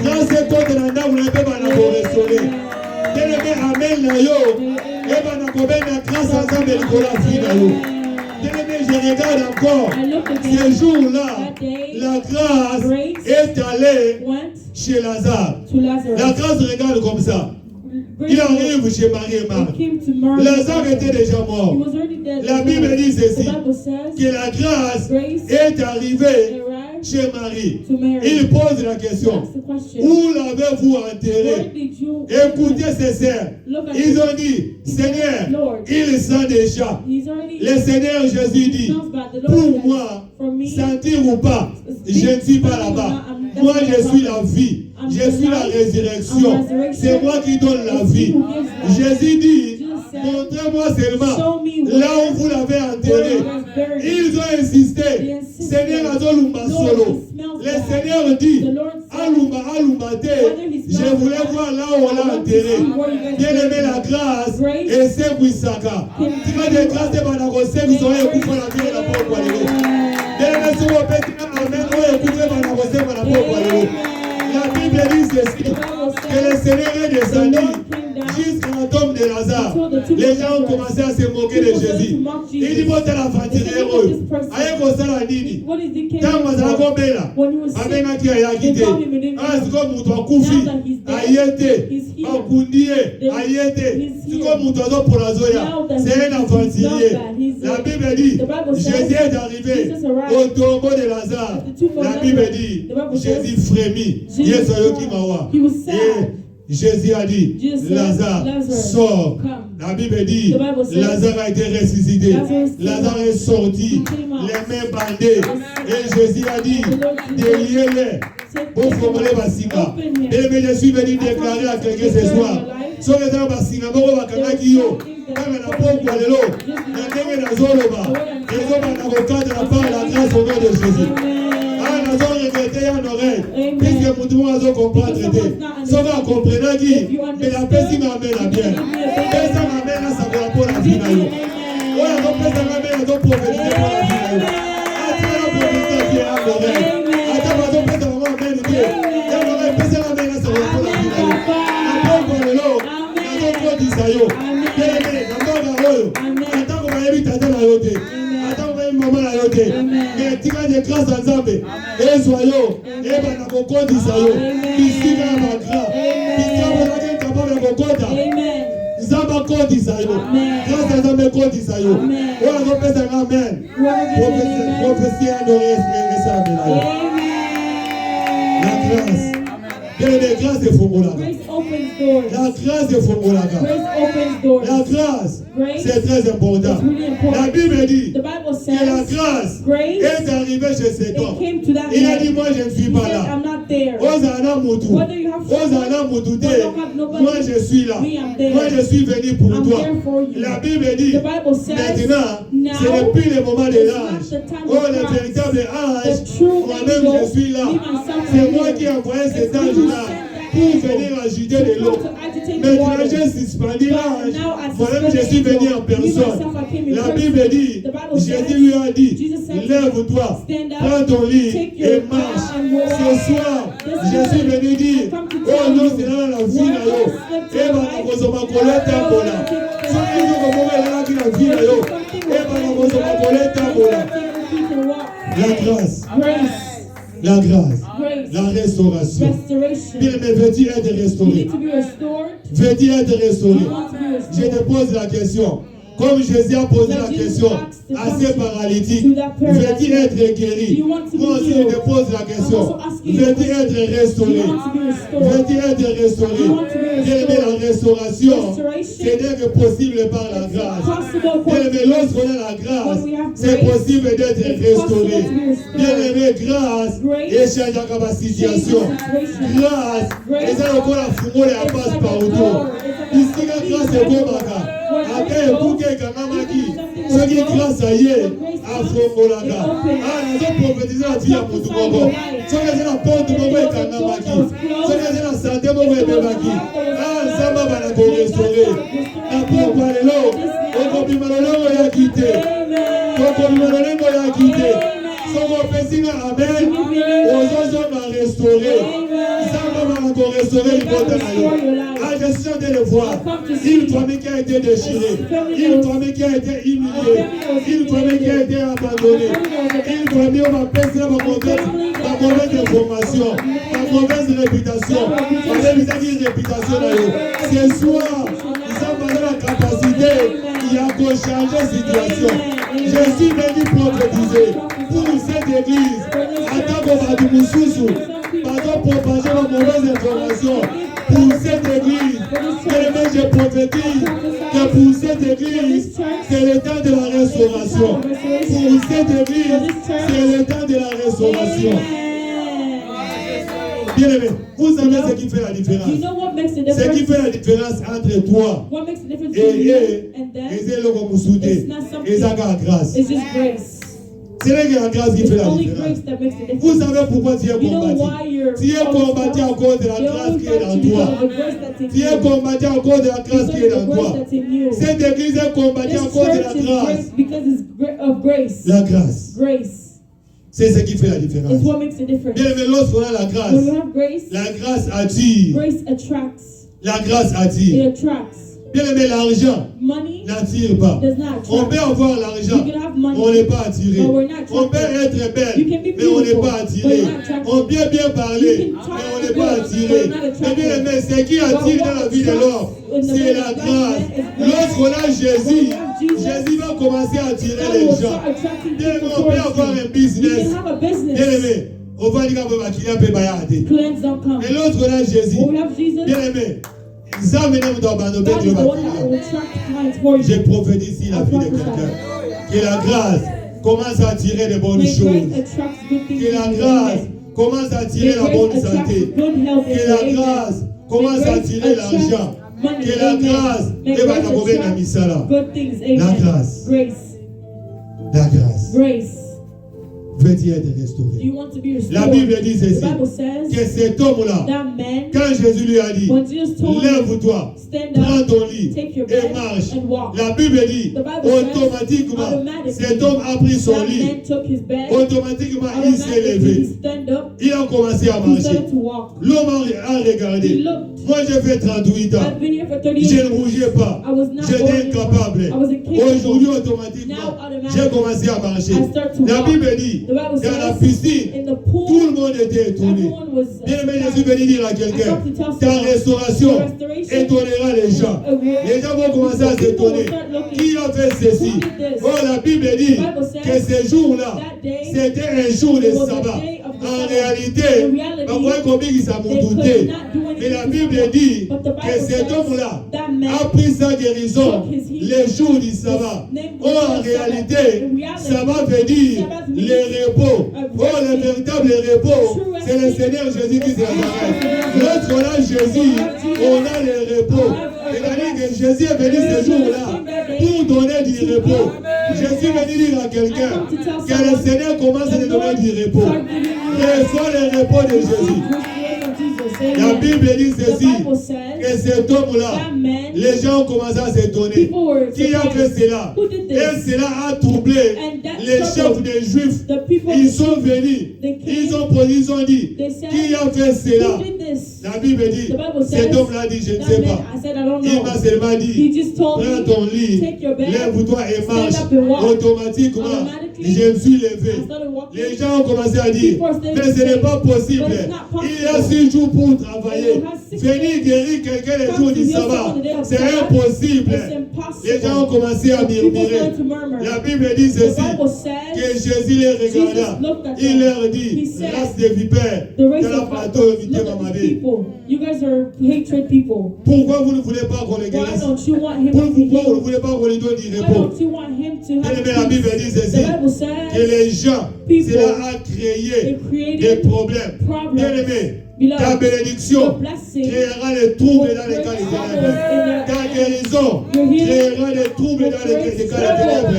Grâce et contre la dame, vous ne pouvez pas la restaurer. Bien aimé, amen la yo. Et bien, on a la grâce ensemble et la vie la yo. Bien aimé, je regarde encore. Ce jour-là, la grâce est allée chez Lazare. La grâce regarde comme ça. Il arrive chez Marie et Marthe. Lazare était déjà mort. La Bible dit ceci, que la grâce est arrivée chez Marie. Il pose la question, où l'avez-vous enterré? Écoutez ces sœurs. Ils ont dit, Seigneur, il sent déjà. Le Seigneur Jésus dit, pour moi, sentir ou pas, je ne suis pas là-bas. Moi, je suis la vie. Je suis la résurrection. C'est moi qui donne la vie. Jésus dit, montrez-moi seulement là où vous l'avez enterré. Ils ont insisté. Seigneur Azolumba Solo. Le Seigneur dit, Alumba, Alumbate. Je voulais voir là où on l'a enterré. Bien aimé la grâce. Et c'est Wisaka. Tu vas de grâce de Banagosé, vous aurez écouté la vie de la pauvre Walero. Bien aimé, si vous faites amen, vous aurez écouté Banagosé, la pauvre Walero. La Bible dit ceci, que le Seigneur est descendu jusqu'à la tombe de Lazare. Les gens ont commencé à se moquer de Jésus. Il dit, bon, t'es la fatigue, héros. Aïe, vous savez la nini. Tant que vous avez compris là, Amen, qui a quitté. Ah, c'est comme vous Koufi, Aïete, Akundie, Aïete. C'est comme vous pour la Zoya. C'est un infantilier. La Bible dit, Jésus est arrivé au tombeau de Lazare. La Bible dit, Jésus frémit. Yes, et Jésus a dit, Lazare, sort. La Bible dit, Lazare a été ressuscité. Lazare est sorti, les mains bandées. Et Jésus a dit, déliez-les. Bon, formulez Bassinga. Et je suis venu déclarer à quelqu'un ce soir. Sur les gens Bassinga, bon, on va Kanakio. Quand on a pas quoi de l'eau, on a gagné la Zoloba. Et on a avocat de la part de la grâce au nom de Jésus. Ah, nous avons regretté en oreille. Puisque nous devons comprendre. Ça va comprendre qui, mais la paix s'y m'amène à bien. Paix ça m'amène à savoir pour la vie. Oui, la paix ça m'amène à donc prophétiser pour la vie. Ah, tu vas la prophétiser qui est en oreille. Ah, tu vas donc paix ça m'amène à bien. Et l'oreille, paix ça m'amène à savoir pour la vie. La paix pour l'eau, la paix pour l'Isaïo. Bien aimé, la paix pour l'eau. Attends qu'on va éviter à la yoté. Maman la yoté. Mais tu vas de grâce ensemble. Et soyons. Et ben la coco d'Isaïo. Ici, dans la grâce. kokota. Amen. Zamba koti sayo. Amen. Grâce à Zamba koti sayo. Amen. On a fait un amen. Prophétie à nos Amen. La grâce. La grâce de Fongolaga. Grace opens doors. La grâce de Fongolaga. Grace opens doors. La grâce, Grace c'est très important. is really important. La Bible dit The Bible que la says grâce grace est arrivée chez cet homme. it came to that Il a man. dit, moi je ne suis He pas said, là. I'm not there. Ozana Moutou. Whether you have Ozana Moutou. or don't have nobody, Moi je suis là. me, I'm there. Moi je suis venu pour I'm toi. there for you. La Bible dit, The Bible says, maintenant, now ce n'est plus le moment de is l'ange. not the time Oh, of le Christ. véritable ange, The true moi-même angel, je suis là. me myself C'est am moi here. qui ai envoyé cet It's me who ange-là sent that pour angel venir agiter de to l'eau. come to agitate the Maintenant, water. j'ai suspendu l'ange. But now I Moi-même, suspend je suis the venu angel. en Me, personne. myself, I came in La person. Bible dit, The Bible Jésus says, lui a dit, Jesus said, lève-toi, stand up, prends ton lit take et your marche. bed and walk. Ce soir, This je suis morning, venu dire, I come to oh tell non, you, c'est là la vie na yo. wherever slipped Et your bah, life, nous sommes collés tambola. Si nous sommes collés là, qui la vie na yo. Et bah, nous sommes collés tambola. La grâce, Grace. la grâce, Grace. la restauration. Restoration. Bien, mais veux-tu être You restauré? need to be restored. Veux-tu être restauré? You want to be Je restored. te pose la question. Comme Jésus a posé la question à ces paralytiques, veux-tu être guéri? Moi aussi, je te pose la question. Veux-tu être restauré? You want to be restored. Veux-tu être restauré? Bien aimé, la restauration, ce n'est que possible par la grâce. Bien aimé, lorsqu'on a la grâce, c'est possible d'être restauré. Bien aimé, grâce échange la situation. Grâce, et ça encore la fumée et passe partout. Ici, la grâce est comme ça. Après, pour que Kanamaki, ce qui est grâce à Yé, à Fongolaga. Ah, nous avons prophétisé la vie à Moutoumogo. Ce qui est la porte de Mogo et Kanamaki. Ce qui est la santé Mogo et Bebaki. Ah, Zamba va la restaurer. La porte va aller là. Oko Bimalolongo ya quitté. Oko Bimalolongo ya quitté. Soko Pesina, amen. Aux hommes à restaurer. Zamba va encore restaurer le côté maillot. Ah, je suis en train de voir. Une famille qui a été déchirée. Une famille qui a été humiliée. Une famille qui a été abandonnée. Une famille où ma personne ma mauvaise information, ma mauvaise réputation. Ma mauvaise réputation d'ailleurs. Ce soir, ils ont donné la capacité. Il y a qu'à changer la situation. Je suis venu prophétiser pour cette église. Attends qu'on va du Moussoussou. Pardon pour propager la mauvaise information. Pour cette église, je prophétise que pour cette église, c'est le temps de la restauration. Pour cette église, c'est le temps de la restauration. Bien aimé, vous savez ce qui fait la différence. Ce qui fait la différence entre toi et le Moussoudé et Zaga grâce. C'est la grâce qui fait la différence. Vous savez pourquoi tu es combattu. Tu es combattu à cause de la grâce qui est dans toi. Tu es combattu à cause de la grâce qui est dans toi. Cette église est combattue à cause de la grâce. La grâce. C'est ce qui fait la différence. Bien aimé, lorsqu'on a la grâce attire. La grâce attire. Bien aimé, l'argent n'attire pas. On peut avoir l'argent, on n'est pas attiré. On peut être belle, mais on n'est pas attiré. On peut bien parler, mais on n'est pas attiré. Mais bien aimé, ce qui attire dans la vie de l'homme, c'est la grâce. Lorsqu'on a Jésus, Jésus va commencer à attirer les gens. Bien aimé, on peut avoir un business. Bien aimé, on va dire qu'il y a un peu de mais lorsqu'on a Jésus, bien aimé, j'ai prophétisé ici la vie de quelqu'un. Que la grâce commence à attirer de bonnes choses. Que la grâce commence à attirer la bonne santé. Que la grâce commence à attirer l'argent. Que la grâce la grâce. La grâce. Veux-tu être restauré? La Bible dit ceci, que cet homme-là, quand Jésus lui a dit, lève-toi, prends ton lit et marche, la Bible dit, automatiquement, cet homme a pris son lit, automatiquement il s'est levé, il a commencé à marcher. L'homme a regardé, Moi, j'ai fait 38 ans. I've been here for 30 Je years. ne bougeais pas. I was not J'étais going incapable. anywhere. I was incapable. Aujourd'hui, automatiquement, Now, automatically, j'ai commencé à marcher. I start to La walk. Bible dit, The Bible dans la says, piscine, in the pool, tout le monde était étonné. everyone was Bien aimé, je suis venu dire à quelqu'un, I come to tell ta someone, restauration your restoration étonnera les gens. Les gens vont commencer à s'étonner. Qui a fait ceci? Oh, la Bible dit que ce jour-là, c'était un jour de sabbat. En réalité, parfois comme ils s'en ont douté. Mais la Bible dit que cet homme-là a pris sa guérison les jours du sabbat. Oh, en réalité, sabbat veut dire le repos. Oh, le véritable repos, c'est le Seigneur Jésus-Christ de Nazareth. Lorsqu'on a Jésus, on a le repos. C'est-à-dire que Jésus est venu ce jour-là pour donner du repos. Je suis venu dire à quelqu'un que le Seigneur commence à donner du repos. Reçois le repos de Jésus. La Bible dit ceci, que cet homme-là, les gens ont commencé à s'étonner. Qui a fait cela? Et cela a troublé les chefs des Juifs. Ils sont venus, ils ont dit, qui a fait cela? La Bible dit, cet homme-là dit, je ne sais pas. Il m'a seulement dit, prends ton lit, lève-toi et marche. Automatiquement, je me suis levé. Les gens ont commencé à dire, mais ce n'est pas possible. Il y a 6 jours pour travailler. Venir guérir quelqu'un les jours du sabbat, c'est impossible. Les gens ont commencé à murmurer. La Bible dit ceci, que Jésus les regarda. Il leur dit, race de vipères, de la plateau évitez Mamadé. Pourquoi vous ne voulez pas qu'on les guérisse? Pourquoi vous ne voulez pas qu'on les donne du repos? Mais la Bible dit ceci, que les gens, cela a créé des problèmes. Bien aimé, ta bénédiction créera des troubles dans les cas de ténèbres. Ta guérison créera des troubles dans les cas de ténèbres.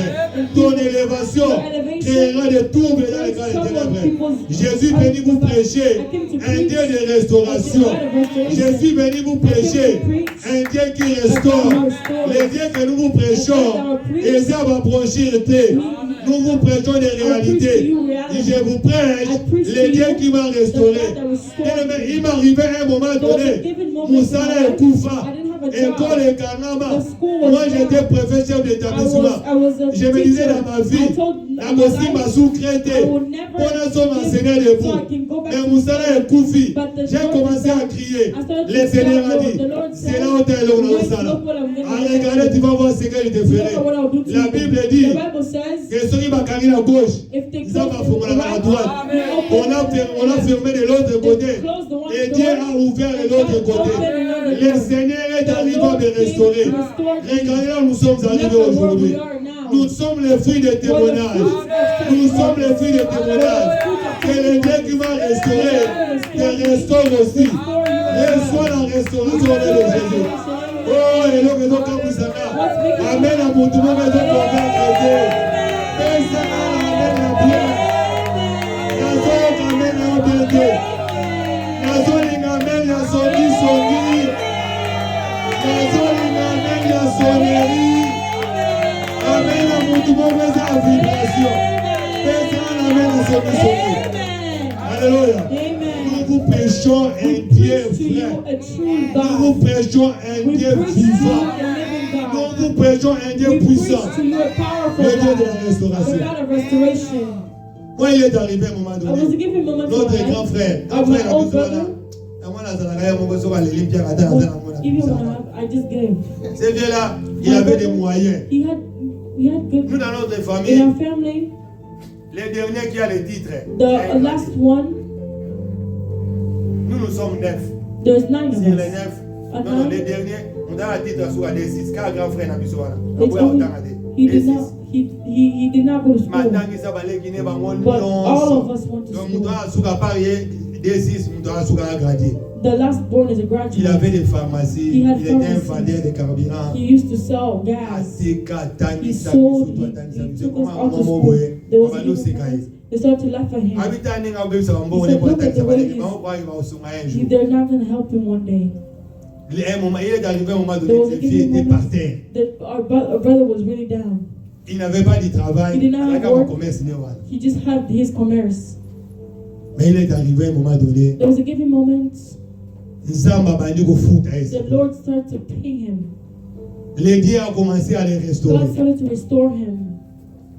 Ton élévation créera des troubles dans les cas de ténèbres. Jésus est venu vous prêcher un Dieu de restauration. Jésus est venu vous prêcher un Dieu qui restaure. Les dieux que nous vous prêchons, et ça va prospérité. Nous vous prêchons des réalités. Et je vous prêche les dieux qui m'ont restauré. Il m'arrivait à un moment donné, Moussala et Koufa, école et Kanama. Moi j'étais préfet chef d'établissement. Je me disais dans ma vie, la Mossi m'a sous-crété. On a son enseignant debout. Mais Moussala et Koufi, j'ai commencé à crier. Le Seigneur a dit, c'est là où tu es là, Moussala. À regarder, tu vas voir ce qu'il te ferait. La Bible dit que ceux qui m'ont à gauche, ça va fermer à droite. On a fermé de l'autre côté. Et Dieu a ouvert de l'autre côté. Le Seigneur est arrivé à me restaurer. Regardez là où nous sommes arrivés aujourd'hui. Nous sommes les fruits des témoignages. Nous sommes les fruits des témoignages. Que le Dieu qui m'a restauré te restaure aussi. Reçois la restauration de Jésus. Oh, et donc, comme vous savez, Amen à mon tout le monde, et donc, on va traiter. Amen à bien. Amen à bien. Amen à songi. Amen à sonnerie. Amen à mon tout le monde, à vibration. Amen à songi. Alléluia. Nous vous prêchons un Dieu vrai. Nous vous prêchons un Dieu vivant. Nous vous prêchons un Dieu puissant. Le Dieu de la restauration. Moi, il est arrivé à un moment donné. Notre grand frère. Après la besoin ce vieux-là, il avait des moyens. Nous, dans notre famille, les derniers qui a les titres. The last one. Nous sommes 9. There's 9 of Sur les us. 9, non, les derniers, on a un titre sur les 6. Car grand frère n'a pas besoin. He did not go to school. But all of us went to school. The last born is a graduate. Il avait des pharmacies, il était un vendeur de carburant. He used to sell gas. He sold, he took us out to school. There was a difference. They started to laugh at him. He said, look at the way he is. They're not going to help him one day. Il est arrivé à un moment donné, les filles étaient par terre. Our brother was really down. Il n'avait pas de travail. He did not have work. Commerce, He just had his commerce. mais il est arrivé à un moment donné. There was a given moment. the Lord started to pay him. Les dieux ont commencé à les restaurer. God started to restore him.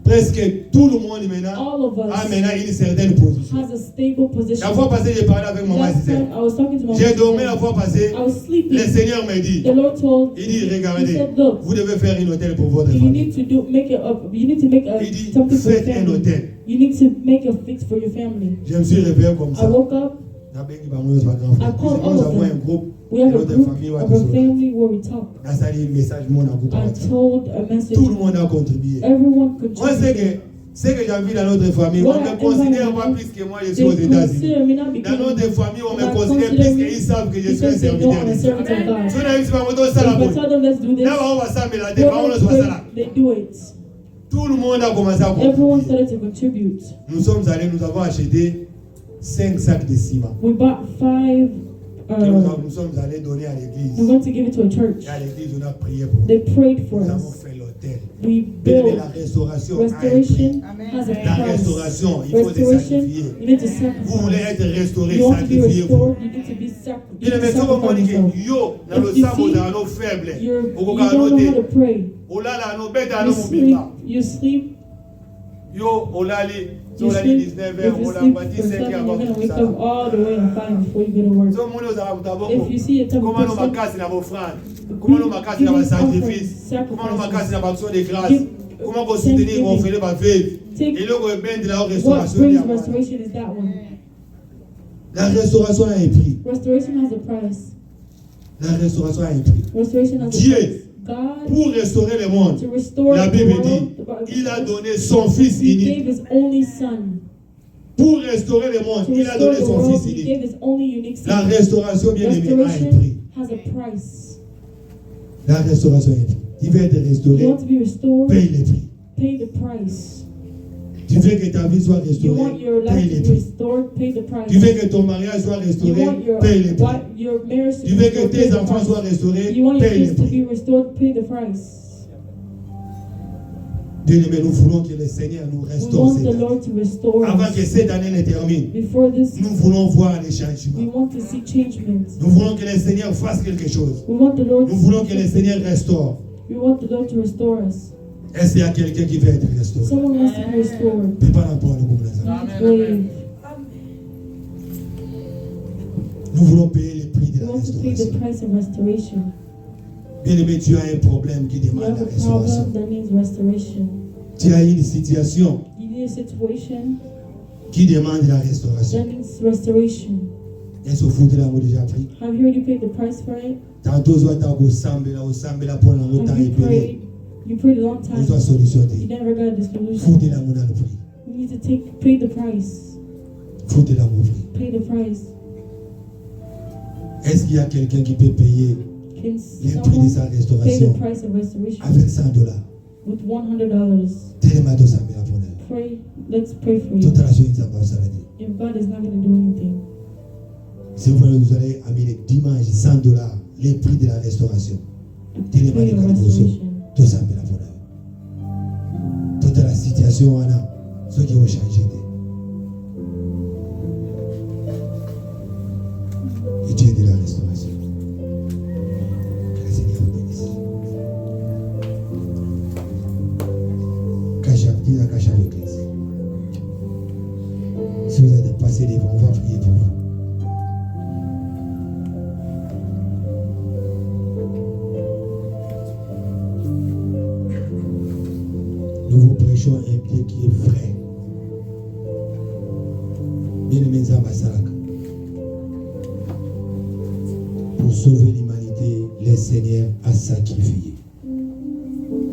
Presque tout le monde maintenant All of us a maintenant une certaine position. has a stable position. La fois passée, j'ai parlé avec maman Last Gisèle. time I was talking to my J'ai dormi sister. la fois passée. I was sleeping. Le Seigneur me dit, The Lord told il dit, he regardez, said, look, vous devez faire une hôtel pour votre you famille. need to do make it up. You need to make a Il dit, something for your faites un family. hôtel. You need to make a fix for your family. Je me suis réveillé comme I ça. woke up. Nous avons un groupe. We have a Notre group famille va of our toujours. family where we talk. Dans ça, il y a un message, mon groupe. I told a message. Tout le monde a contribué. Everyone Moi, c'est contributed. que ce que j'ai vu dans notre famille, What on I me considère pas admire, plus que moi, je suis aux They États-Unis. consider me not Dans because notre famille, on me God considère consider plus me qu'ils savent que je suis un because they know serviteur I'm a de Dieu. servant of God. Si on a vu ça, on va ça If la I bouche. tell them let's do this, Là, on va ça, mais la tête, on va ça là. they do it. Tout le monde a commencé à Everyone contribuer. started to contribute. Nous sommes allés, nous avons acheté 5 sacs de ciment. We bought 5. Que nous sommes allés donner à l'église. We're going to give it to a church. Et à l'église, on a prié pour nous. They prayed for Nous avons us. fait l'hôtel. We Mais built. la restauration a un prix. Restoration has a La price. restauration, il faut se Restoration, sacrifier. you need to Vous voulez sacrifice. être restauré, You want to be sacrifiez-vous. restored, you need to be Il est sacrificed. mais comme on dit que yo, dans le If you sable, see, dans nos faibles, You au don't know how to noté, pray. au là là, nos bêtes, You nos sleep. bêtes. You sleep. Yo, au là, les, You au là, sleep. 19 If heures, you au là, sleep on va for dire 5 7, heures you're avant going to tout wake ça. up all the way at 5 before you go to work. So, mon Dieu, ça va vous If you see a type of comment nous person, macassons dans vos offrandes, comment nous macassons dans vos sacrifices, comment nous macassons dans vos actions de grâce, comment vous soutenez vos frères de vivre. Et là, on bien de la what restauration. brings restoration is that one. La restauration a un prix. Restoration has a price. La restauration a un prix. Restoration has a Dieu, price. God, pour restaurer le monde, to restore la the Bible world, dit, the Bible il a says, donné son Fils He unique. gave His only Son. Pour restaurer le monde, To il a restore donné the son world, Fils He unique. gave His only unique La Son. restauration, bien aimé, a un prix. Restoration has a price. La restauration a un prix. Tu veux être You restauré, want to be restored, paye le prix. pay the price. Tu veux que ta vie soit You restaurée, want your paye life le to be prix. restored, pay the price. Tu veux que ton mariage soit You restauré, want your, paye le prix. your marriage to Tu be veux que restored, pay tes the enfants soient price. restaurés, You want your paye le kids to prix. be restored, pay the price. Bien-aimé, nous voulons que le Seigneur nous We restaure want cette the année. Lord to restore Avant us. que cette année ne termine, Before this, nous voulons voir les we changements. want to see changements. Nous voulons que le Seigneur fasse quelque chose. We want the Lord Nous voulons que le Seigneur restaure. We want the Lord to restore us. Est-ce qu'il y a quelqu'un qui veut être restauré? Someone wants to be restored. Ne pas n'importe comme ça. Wave. Nous voulons payer le prix de We la want to pay the restauration. price of restoration. Bien-aimé, tu as un problème qui You demande have la a restauration. problem that needs restoration. Tu as une situation You need a situation qui demande la restauration. that needs restoration. Est-ce que vous avez déjà pris? Have you already paid the price for it? Tantôt, vous avez au pour la route à Have you épeler. prayed? You prayed a long time. Vous avez solutionné. You never got a Foutez solution. la monnaie dans le prix. You need to pay the price. Foutez la monnaie. Pay the price. Est-ce qu'il y a quelqu'un qui peut payer Can le prix de sa someone pay the restauration price of restoration avec $100? with $100? Tellement de samedi à prendre. Pray. Let's pray for you. Toute la chose, ça va s'arrêter. If God is not going to do anything, Si vous allez amener dimanche $100, les prix de la restauration. Tellement pray de your choses. restoration. Tout ça, mais la prendre. Toute la situation, on a ce qui va changer. Et Dieu de la restauration. Que le Seigneur vous bénisse. Dis à cacher l'église. Si vous êtes passé devant, on va prier pour vous. Nous vous prêchons un Dieu qui est vrai. Bien-aimés Zambasalaka. Pour sauver l'humanité, le Seigneur a sacrifié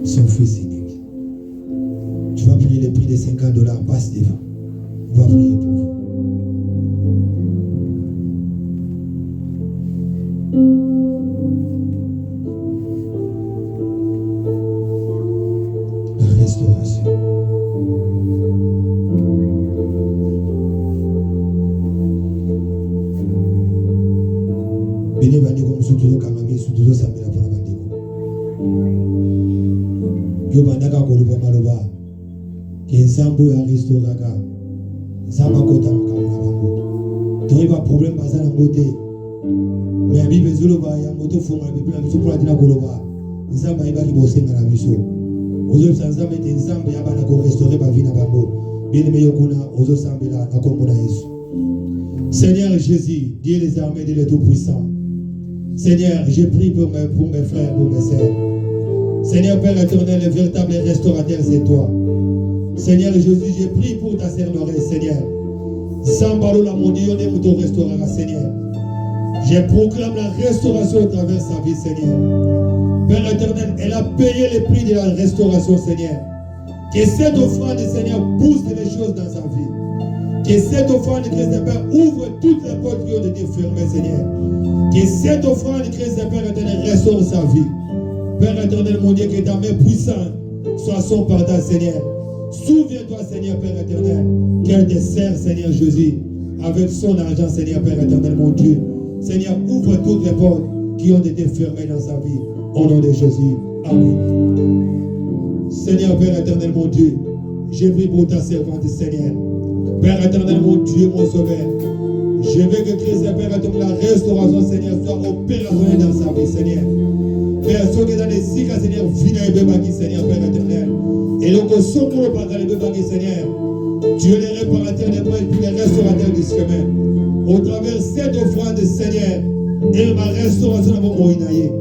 son Fils unique. Tu vas payer le prix de $50, passe devant. On va prier pour vous. La restauration. Bene bandeko musutuzo kamami sutuzo sambela pona bandeko. Yo bandaka koluba maloba. Kensambo ya restauraka. Nzamba kota makamuna bango. Toyeba problème baza na ngote. Mais la Bible dit il y a moto fond la Bible biso pour la dina koloba. Nzamba ibaki bosenga na biso. Ozo sanzamba ete nzamba ya bana ko restaurer ba vie na bango. Bien meilleur kuna ozo sambela na kombo na Yesu. Seigneur Jésus, Dieu des armées, Dieu le Tout-Puissant. Seigneur, je prie pour mes frères, pour mes sœurs. Seigneur Père éternel, le véritable restaurateur, c'est toi. Seigneur Jésus, je prie pour ta sœur Lorraine, Seigneur. Zambalo la mondiale, on te restaurera, Seigneur. Je proclame la restauration au travers de sa vie, Seigneur. Père éternel, elle a payé le prix de la restauration, Seigneur. Que cette offrande, Seigneur, booste les choses dans sa vie. Que cette offrande de Christ Père ouvre toutes les portes qui ont été fermées, Seigneur. Que cette offrande de Christ Père éternel restaure sa vie. Père éternel, mon Dieu, que ta main puissante soit son pardon, Seigneur. Souviens-toi, Seigneur, Père éternel, qu'elle te sert, Seigneur Jésus, avec son argent, Seigneur, Père éternel, mon Dieu. Seigneur, ouvre toutes les portes qui ont été fermées dans sa vie. Au nom de Jésus. Amen. Seigneur, Père éternel, mon Dieu, je prie pour ta servante, Seigneur. Père éternel, mon Dieu, mon sauveur, je veux que Christ, Père éternel, la restauration, Seigneur, soit opérationnelle dans sa vie, Seigneur. Père, ce qui est dans les sigas, Seigneur, viens et bébaki, Seigneur, Père éternel. Et donc, au son pour le pardon, les bébaki, Seigneur, Dieu les réparateur des points et puis les restaurateurs du chemin. Au travers de cette offrande, Seigneur, et ma restauration dans mon moïnaïe,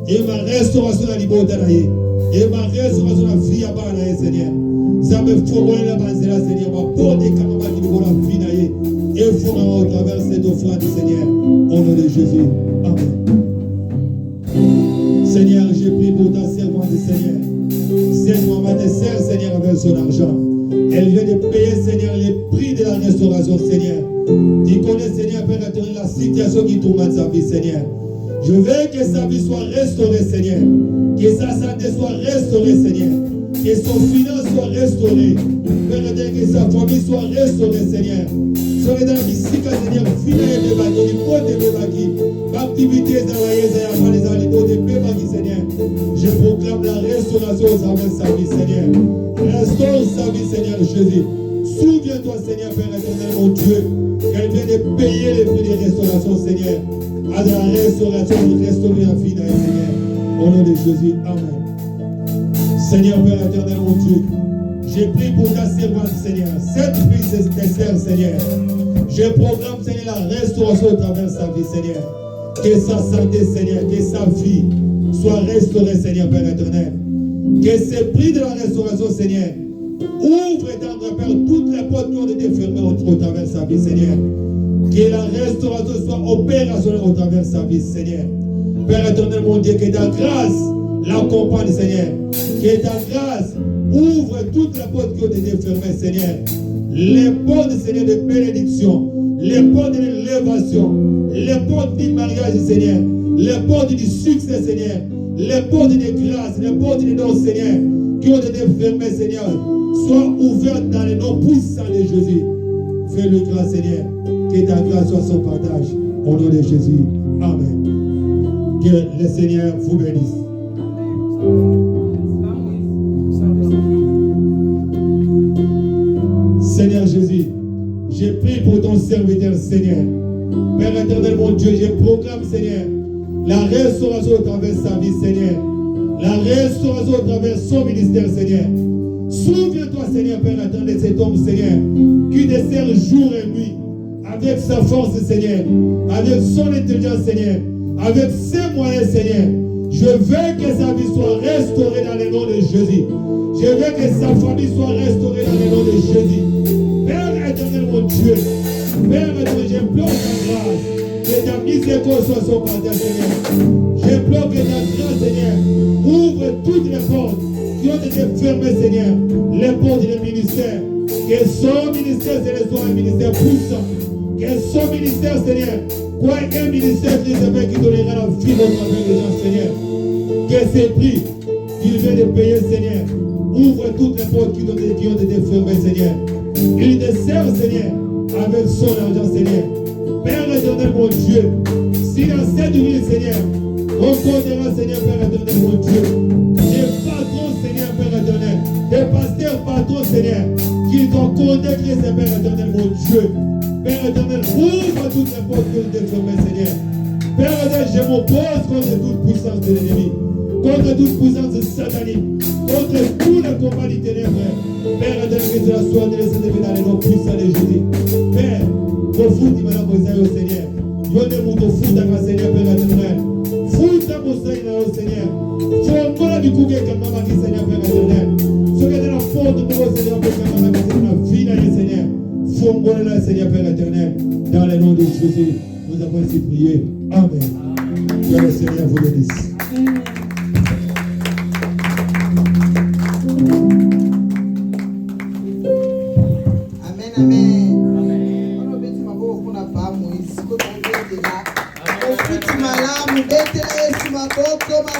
et ma restauration dans l'ibotanaïe, et ma restauration dans la vie à banaïe, Seigneur. Ça me faut voir la banzela, Seigneur, ma porte des camarades qui me la vie naïe, et fera au travers de cette offrande, Seigneur, au nom de Jésus. Amen. Seigneur, je prie pour ta servante, Seigneur. Cette maman te sert, Seigneur, avec son argent. Elle vient de payer, Seigneur, les prix de la restauration, Seigneur. Tu connais, Seigneur, Père éternel, la situation qui tourmente sa vie, Seigneur. Je veux que sa vie soit restaurée, Seigneur. Que sa santé soit restaurée, Seigneur. Que son finance soit restaurée. Père éternel, que sa famille soit restaurée, Seigneur. Soyez dans la musique, Seigneur, finale de baki, du pot de baki, l'activité de la Yézéa, les aliments de baki, Seigneur. Je proclame la restauration au travers de sa vie, Seigneur. Restaure sa vie, Seigneur Jésus. Souviens-toi, Seigneur, Père éternel, mon Dieu, qu'elle vient de payer les prix de restauration, Seigneur. À la restauration, de restaurer la vie, Seigneur. Au nom de Jésus, Amen. Seigneur, Père éternel, mon Dieu, j'ai pris pour ta servante, Seigneur, cette prise de serre, Seigneur. Je proclame, Seigneur, la restauration au travers de sa vie, Seigneur. Que sa santé, Seigneur, que sa vie soit restaurée, Seigneur, Père éternel. Que ces prix de la restauration, Seigneur, ouvre, tendre Père, toutes les portes qui ont été fermées au travers de sa vie, Seigneur. Que la restauration soit opérationnelle au travers de sa vie, Seigneur. Père éternel, mon Dieu, que ta grâce l'accompagne, Seigneur. Que ta grâce ouvre toutes les portes qui ont été fermées, Seigneur. Les portes, Seigneur, de bénédiction, les portes de l'élévation, les portes du mariage, Seigneur, les portes du succès, Seigneur, les portes de grâce, les portes de dons, Seigneur, qui ont été fermées, Seigneur, soient ouvertes dans le nom puissant de Jésus. Fais-le grâce, Seigneur, que ta grâce soit son partage. Au nom de Jésus. Amen. Que le Seigneur vous bénisse. Seigneur Jésus, j'ai prié pour ton serviteur, Seigneur. Père éternel, mon Dieu, je proclame, Seigneur, la restauration au travers de sa vie, Seigneur. La restauration au travers de son ministère, Seigneur. Souviens-toi, Seigneur, Père éternel, de cet homme, Seigneur, qui te sert jour et nuit, avec sa force, Seigneur, avec son intelligence, Seigneur, avec ses moyens, Seigneur. Je veux que sa vie soit restaurée dans le nom de Jésus. Je veux que sa famille soit restaurée dans le nom de Jésus. Père éternel, mon Dieu, Père éternel, j'implore ta grâce, que ta miséricorde soit son partage, Seigneur. J'implore que ta grâce, Seigneur, ouvre toutes les portes qui ont été fermées, Seigneur, les portes du ministère. Que son ministère, Seigneur, soit un ministère puissant. Que son ministère, Seigneur, soit un ministère qui donnera la vie au travers des gens, Seigneur. Que ces prix qu'il vient de payer, Seigneur, ouvre toutes les portes qui ont été fermées, Seigneur. Il te sert, Seigneur, avec son argent, Seigneur. Père éternel, mon Dieu, si dans cette ville, Seigneur, on comptera, Seigneur, Père éternel, mon Dieu, des patrons, Seigneur, Père éternel, des pasteurs patrons, Seigneur, qui doivent compter, Père éternel, mon Dieu. Père éternel, ouvre toutes les portes qui ont été fermées, Seigneur. Père éternel, je m'oppose contre toute puissance de l'ennemi, contre toute puissance satanique, contre tout le combat du ténèbre. Père éternel, que cela soit délaissé dans les noms puissants de Jésus. Père, pour foutre maintenant au Seigneur. Yone muto futa kwa Seigneur, Père éternel. Futa mon Seigneur au Seigneur. Fongola du coup que mama qui Seigneur, Père éternel. Ce qui est dans la faute pour le Seigneur, Père éternel, qui est dans la vie dans le Seigneur. Fongola là, Seigneur, Père éternel. Dans le nom de Jésus, nous avons ainsi prié. Amen. Que le Seigneur vous bénisse. Amen, amen. On obéit ma voix pour la femme, Moïse. Quand on veut déjà, on fait malamu, bête là, et ma